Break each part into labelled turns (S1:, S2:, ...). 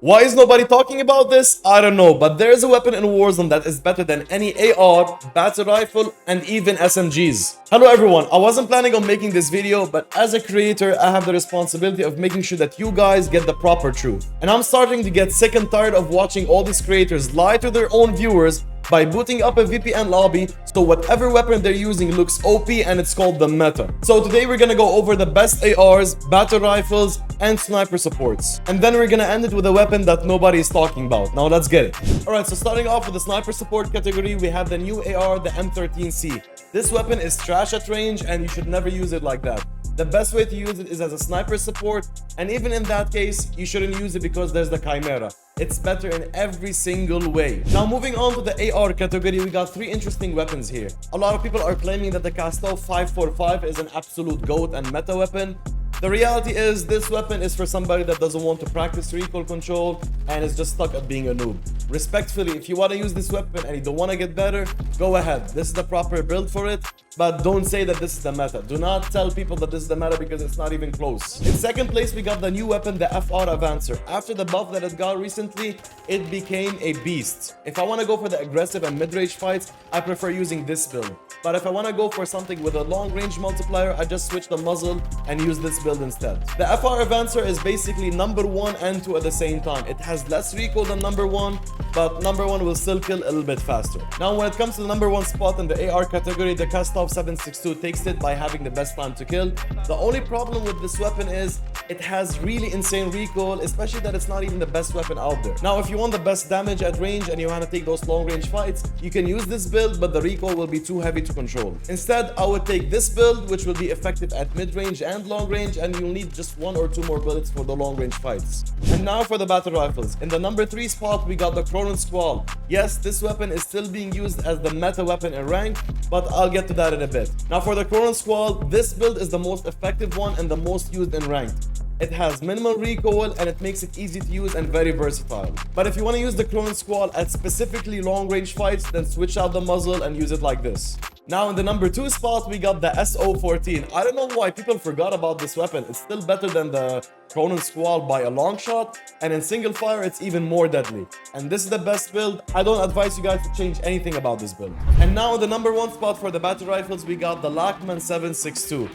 S1: Why is nobody talking about this? I don't know, but there is a weapon in Warzone that is better than any AR, battle rifle, and even SMGs. Hello everyone, I wasn't planning on making this video, but as a creator, I have the responsibility of making sure that you guys get the proper truth. And I'm starting to get sick and tired of watching all these creators lie to their own viewers by booting up a VPN lobby so whatever weapon they're using looks OP and it's called the meta. So today we're gonna go over the best ARs, battle rifles, and sniper supports. And then we're gonna end it with a weapon that nobody is talking about. Now let's get it. Alright, so starting off with the sniper support category, we have the new AR, the M13C. This weapon is trash at range and you should never use it like that. The best way to use it is as a sniper support, and even in that case, you shouldn't use it because there's the Chimera. It's better in every single way. Now moving on to the AR category, we got three interesting weapons here. A lot of people are claiming that the Kastov 545 is an absolute GOAT and meta weapon. The reality is this weapon is for somebody that doesn't want to practice recoil control and is just stuck at being a noob. Respectfully, if you want to use this weapon and you don't want to get better, go ahead. This is the proper build for it, but don't say that this is the meta. Do not tell people that this is the meta because it's not even close. In second place, we got the new weapon, the FR Avancer. After the buff that it got recently, it became a beast. If I want to go for the aggressive and mid-range fights, I prefer using this build. But if I want to go for something with a long-range multiplier, I just switch the muzzle and use this build instead. The FR Avancer is basically number 1 and 2 at the same time. It has less recoil than number 1, but number 1 will still kill a little bit faster. Now when it comes to the number 1 spot in the AR category, the Kastov 762 takes it by having the best time to kill. The only problem with this weapon is it has really insane recoil, especially that it's not even the best weapon out there. Now if you want the best damage at range and you want to take those long range fights, you can use this build, but the recoil will be too heavy to control. Instead, I would take this build, which will be effective at mid-range and long range, and you'll need just 1 or 2 more bullets for the long range fights. And now for the battle rifles. In the number 3 spot, we got the Cronen Squall. Yes, this weapon is still being used as the meta weapon in rank, but I'll get to that in a bit. Now for the Cronen Squall, this build is the most effective one and the most used in ranked. It has minimal recoil and it makes it easy to use and very versatile. But if you want to use the Cronen Squall at specifically long range fights, then switch out the muzzle and use it like this. Now in the number 2 spot, we got the SO14. I don't know why people forgot about this weapon. It's still better than the Cronen Squall by a long shot, and in single fire it's even more deadly. And this is the best build. I don't advise you guys to change anything about this build. And now in the number 1 spot for the battle rifles, we got the Lachman 762.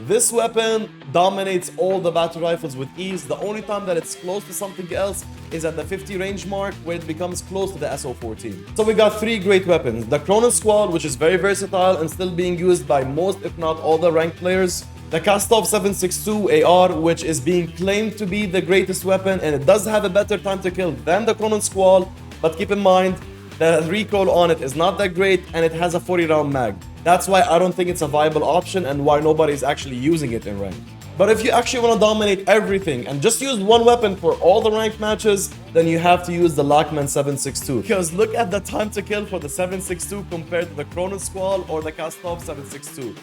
S1: This weapon dominates all the battle rifles with ease. The only time that it's close to something else is at the 50 range mark, where it becomes close to the SO14. So we got 3 great weapons. The Cronen Squall, which is very versatile and still being used by most, if not all, the ranked players. The Kastov 762 AR, which is being claimed to be the greatest weapon, and it does have a better time to kill than the Cronen Squall, but keep in mind, the recoil on it is not that great and it has a 40 round mag. That's why I don't think it's a viable option and why nobody is actually using it in rank. But if you actually want to dominate everything and just use one weapon for all the ranked matches, then you have to use the Lachman 762. Because look at the time to kill for the 762 compared to the Cronen Squall or the Kastov 762.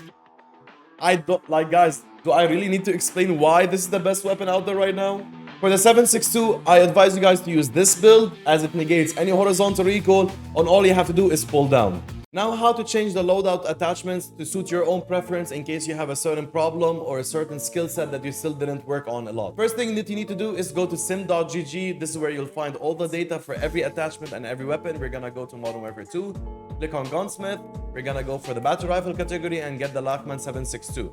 S1: I don't, like, guys, do I really need to explain why this is the best weapon out there right now? For the 762, I advise you guys to use this build as it negates any horizontal recoil, and all you have to do is pull down. Now, how to change the loadout attachments to suit your own preference in case you have a certain problem or a certain skill set that you still didn't work on a lot. First thing that you need to do is go to sim.gg. This is where you'll find all the data for every attachment and every weapon. We're gonna go to Modern Warfare 2, click on Gunsmith. We're gonna go for the battle rifle category and get the Lachman 762.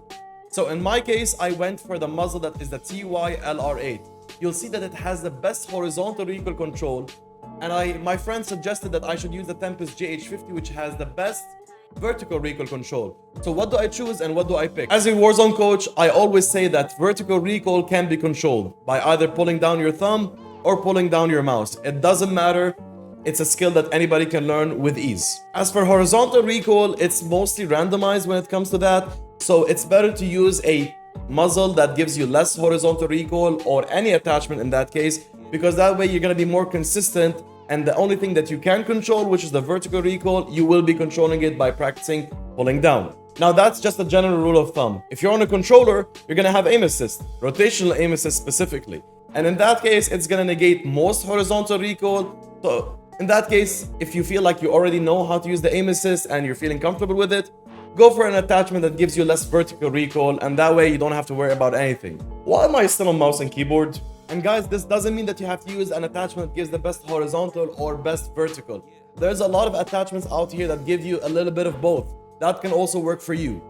S1: So in my case, I went for the muzzle that is the TY-LR8. You'll see that it has the best horizontal recoil control, and my friend suggested that I should use the Tempest JH50, which has the best vertical recoil control. So what do I choose and what do I pick? As a Warzone coach, I always say that vertical recoil can be controlled by either pulling down your thumb or pulling down your mouse. It doesn't matter. It's a skill that anybody can learn with ease. As for horizontal recoil, it's mostly randomized when it comes to that. So it's better to use a muzzle that gives you less horizontal recoil, or any attachment in that case, because that way you're going to be more consistent, and the only thing that you can control, which is the vertical recoil, you will be controlling it by practicing pulling down. Now that's just a general rule of thumb. If you're on a controller, you're going to have aim assist, rotational aim assist specifically, and in that case it's going to negate most horizontal recoil. So in that case, if you feel like you already know how to use the aim assist and you're feeling comfortable with it, go for an attachment that gives you less vertical recoil, and that way you don't have to worry about anything. Why am I still on mouse and keyboard? And guys, this doesn't mean that you have to use an attachment that gives the best horizontal or best vertical. There's a lot of attachments out here that give you a little bit of both. That can also work for you.